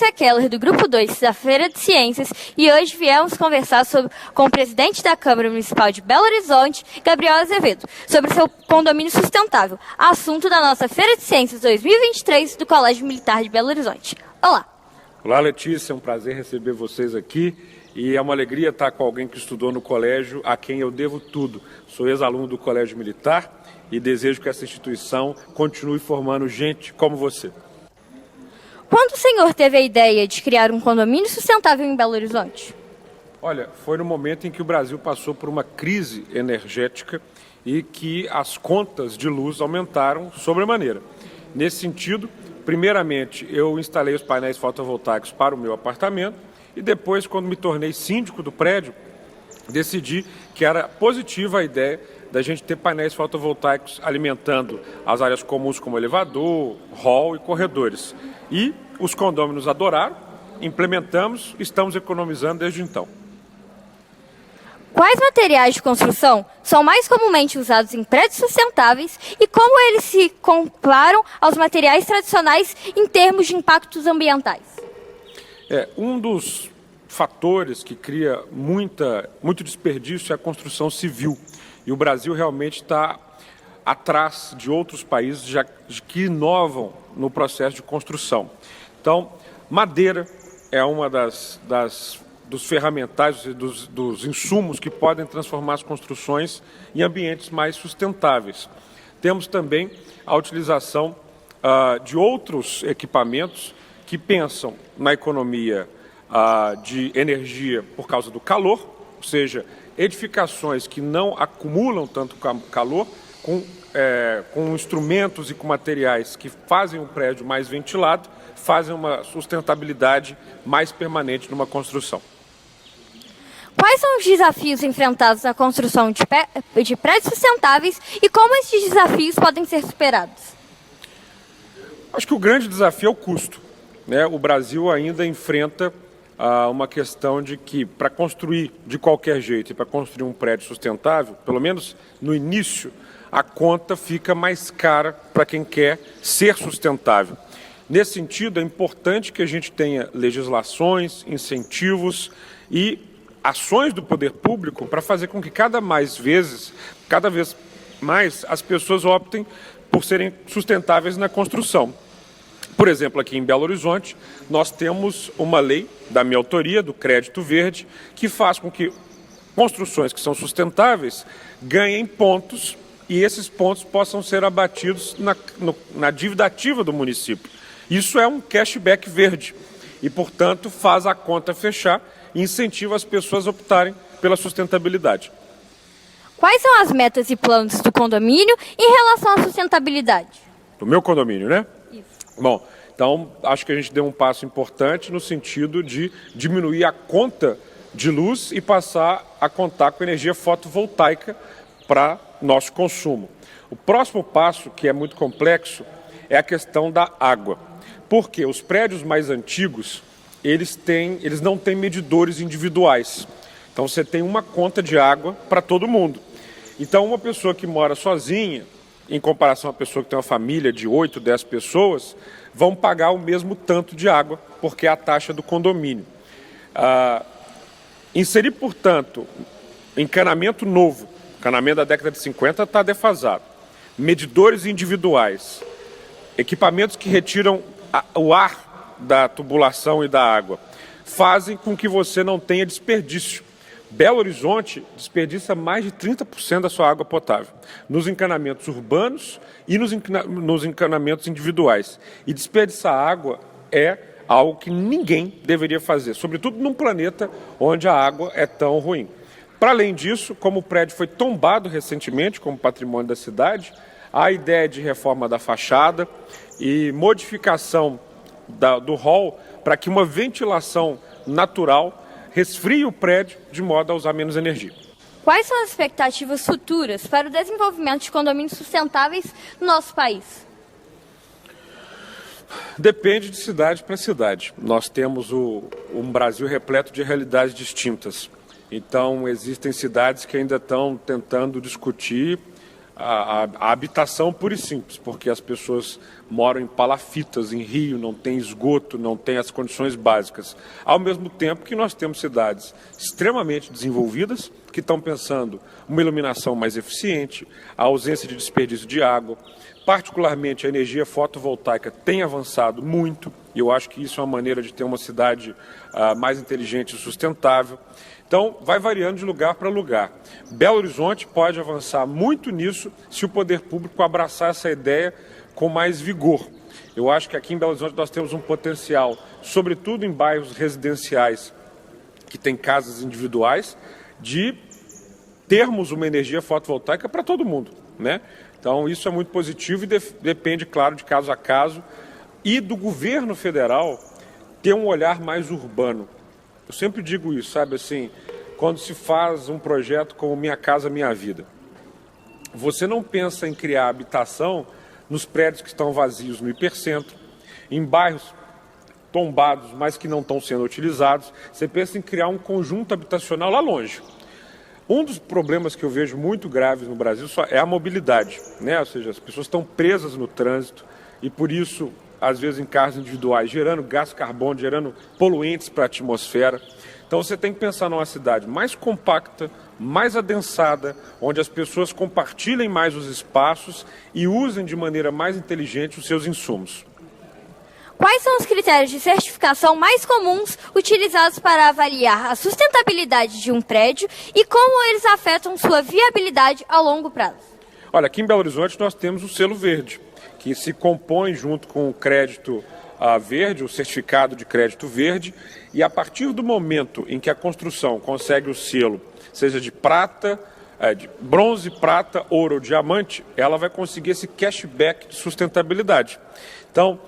Larissa Keller, do Grupo 2 da Feira de Ciências, e hoje viemos conversar com o presidente da Câmara Municipal de Belo Horizonte, Gabriel Azevedo, sobre seu condomínio sustentável, assunto da nossa Feira de Ciências 2023 do Colégio Militar de Belo Horizonte. Olá! Olá, Letícia, é um prazer receber vocês aqui e é uma alegria estar com alguém que estudou no colégio, a quem eu devo tudo. Sou ex-aluno do Colégio Militar e desejo que essa instituição continue formando gente como você. Quando o senhor teve a ideia de criar um condomínio sustentável em Belo Horizonte? Olha, foi no momento em que o Brasil passou por uma crise energética e que as contas de luz aumentaram sobremaneira. Nesse sentido, primeiramente, eu instalei os painéis fotovoltaicos para o meu apartamento e depois, quando me tornei síndico do prédio, decidi que era positiva a ideia da gente ter painéis fotovoltaicos alimentando as áreas comuns como elevador, hall e corredores. E os condôminos adoraram, implementamos, estamos economizando desde então. Quais materiais de construção são mais comumente usados em prédios sustentáveis e como eles se comparam aos materiais tradicionais em termos de impactos ambientais? Um dos fatores que cria muito desperdício é a construção civil. E o Brasil realmente está atrás de outros países que inovam no processo de construção. Então, madeira é uma dos ferramentais, dos insumos que podem transformar as construções em ambientes mais sustentáveis. Temos também a utilização de outros equipamentos que pensam na economia de energia por causa do calor, ou seja, edificações que não acumulam tanto calor, com instrumentos e com materiais que fazem o prédio mais ventilado, fazem uma sustentabilidade mais permanente numa construção. Quais são os desafios enfrentados na construção de prédios sustentáveis e como esses desafios podem ser superados? Acho que o grande desafio é o custo, né? O Brasil ainda enfrenta uma questão de que, para construir de qualquer jeito e para construir um prédio sustentável, pelo menos no início, a conta fica mais cara para quem quer ser sustentável. Nesse sentido, é importante que a gente tenha legislações, incentivos e ações do poder público para fazer com que cada vez mais as pessoas optem por serem sustentáveis na construção. Por exemplo, aqui em Belo Horizonte, nós temos uma lei da minha autoria, do Crédito Verde, que faz com que construções que são sustentáveis ganhem pontos e esses pontos possam ser abatidos na dívida ativa do município. Isso é um cashback verde e, portanto, faz a conta fechar e incentiva as pessoas a optarem pela sustentabilidade. Quais são as metas e planos do condomínio em relação à sustentabilidade? Do meu condomínio, né? Isso. Bom, então acho que a gente deu um passo importante no sentido de diminuir a conta de luz e passar a contar com energia fotovoltaica para nosso consumo. O próximo passo, que é muito complexo, é a questão da água. Porque os prédios mais antigos, eles não têm medidores individuais. Então você tem uma conta de água para todo mundo. Então uma pessoa que mora sozinha, em comparação a uma pessoa que tem uma família de 8, 10 pessoas, vão pagar o mesmo tanto de água, porque é a taxa do condomínio. Inserir, portanto, encanamento novo, encanamento da década de 50 está defasado, medidores individuais, equipamentos que retiram o ar da tubulação e da água, fazem com que você não tenha desperdício. Belo Horizonte desperdiça mais de 30% da sua água potável, nos encanamentos urbanos e nos encanamentos individuais. E desperdiçar água é algo que ninguém deveria fazer, sobretudo num planeta onde a água é tão ruim. Para além disso, como o prédio foi tombado recentemente como patrimônio da cidade, há a ideia de reforma da fachada e modificação do hall para que uma ventilação natural resfrie o prédio de modo a usar menos energia. Quais são as expectativas futuras para o desenvolvimento de condomínios sustentáveis no nosso país? Depende de cidade para cidade. Nós temos um Brasil repleto de realidades distintas. Então, existem cidades que ainda estão tentando discutir a habitação pura e simples, porque as pessoas moram em palafitas, em rio, não tem esgoto, não tem as condições básicas. Ao mesmo tempo que nós temos cidades extremamente desenvolvidas, que estão pensando uma iluminação mais eficiente, a ausência de desperdício de água. Particularmente, a energia fotovoltaica tem avançado muito, e eu acho que isso é uma maneira de ter uma cidade mais inteligente e sustentável. Então, vai variando de lugar para lugar. Belo Horizonte pode avançar muito nisso se o poder público abraçar essa ideia com mais vigor. Eu acho que aqui em Belo Horizonte nós temos um potencial, sobretudo em bairros residenciais, que tem casas individuais, de termos uma energia fotovoltaica para todo mundo, né? Então, isso é muito positivo e depende, claro, de caso a caso, e do governo federal ter um olhar mais urbano. Eu sempre digo isso, sabe, assim, quando se faz um projeto como Minha Casa Minha Vida, você não pensa em criar habitação nos prédios que estão vazios no hipercentro, em bairros tombados, mas que não estão sendo utilizados, você pensa em criar um conjunto habitacional lá longe. Um dos problemas que eu vejo muito graves no Brasil é a mobilidade, né? Ou seja, as pessoas estão presas no trânsito e por isso, às vezes em carros individuais, gerando gás carbônico, gerando poluentes para a atmosfera. Então você tem que pensar numa cidade mais compacta, mais adensada, onde as pessoas compartilhem mais os espaços e usem de maneira mais inteligente os seus insumos. Quais são os critérios de certificação mais comuns utilizados para avaliar a sustentabilidade de um prédio e como eles afetam sua viabilidade a longo prazo? Olha, aqui em Belo Horizonte nós temos o selo verde, que se compõe junto com o crédito verde, o certificado de crédito verde, e a partir do momento em que a construção consegue o selo, seja de prata, de bronze, prata, ouro ou diamante, ela vai conseguir esse cashback de sustentabilidade. Então,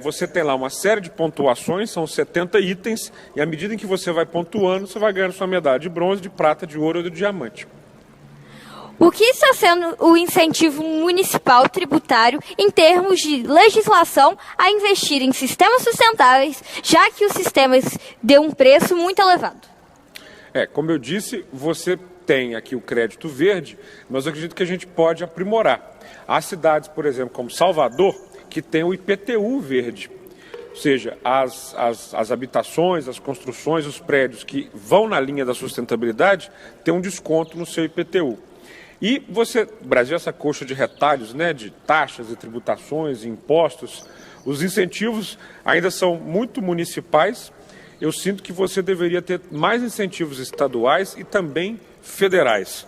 você tem lá uma série de pontuações, são 70 itens, e à medida em que você vai pontuando, você vai ganhando sua medalha de bronze, de prata, de ouro ou de diamante. O que está sendo o incentivo municipal tributário em termos de legislação a investir em sistemas sustentáveis, já que os sistemas deu um preço muito elevado? Como eu disse, você tem aqui o crédito verde, mas eu acredito que a gente pode aprimorar. Há cidades, por exemplo, como Salvador, que tem o IPTU verde. Ou seja, as habitações, as construções, os prédios que vão na linha da sustentabilidade têm um desconto no seu IPTU. E o Brasil é essa coxa de retalhos, né, de taxas e tributações e impostos. Os incentivos ainda são muito municipais. Eu sinto que você deveria ter mais incentivos estaduais e também federais.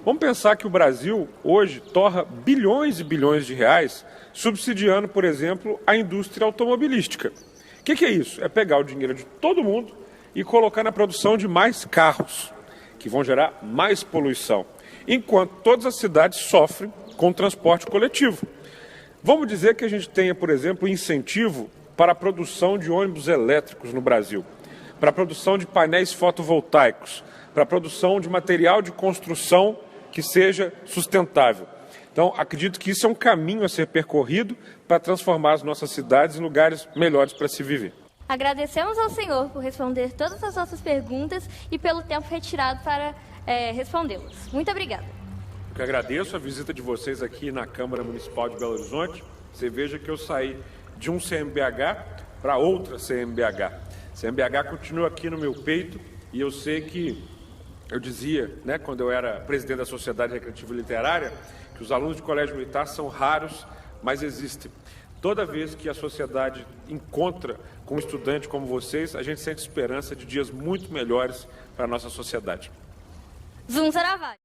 Vamos pensar que o Brasil hoje torra bilhões e bilhões de reais subsidiando, por exemplo, a indústria automobilística. O que é isso? É pegar o dinheiro de todo mundo e colocar na produção de mais carros, que vão gerar mais poluição, enquanto todas as cidades sofrem com o transporte coletivo. Vamos dizer que a gente tenha, por exemplo, incentivo para a produção de ônibus elétricos no Brasil, para a produção de painéis fotovoltaicos, para a produção de material de construção que seja sustentável. Então, acredito que isso é um caminho a ser percorrido para transformar as nossas cidades em lugares melhores para se viver. Agradecemos ao senhor por responder todas as nossas perguntas e pelo tempo retirado para respondê-las. Muito obrigada. Eu que agradeço a visita de vocês aqui na Câmara Municipal de Belo Horizonte. Você veja que eu saí de um CMBH para outra CMBH. CMBH continua aqui no meu peito e eu sei que, eu dizia, né, quando eu era presidente da Sociedade Recreativa e Literária, que os alunos de colégio militar são raros, mas existem. Toda vez que a sociedade encontra com um estudante como vocês, a gente sente esperança de dias muito melhores para a nossa sociedade. Zum Saravai.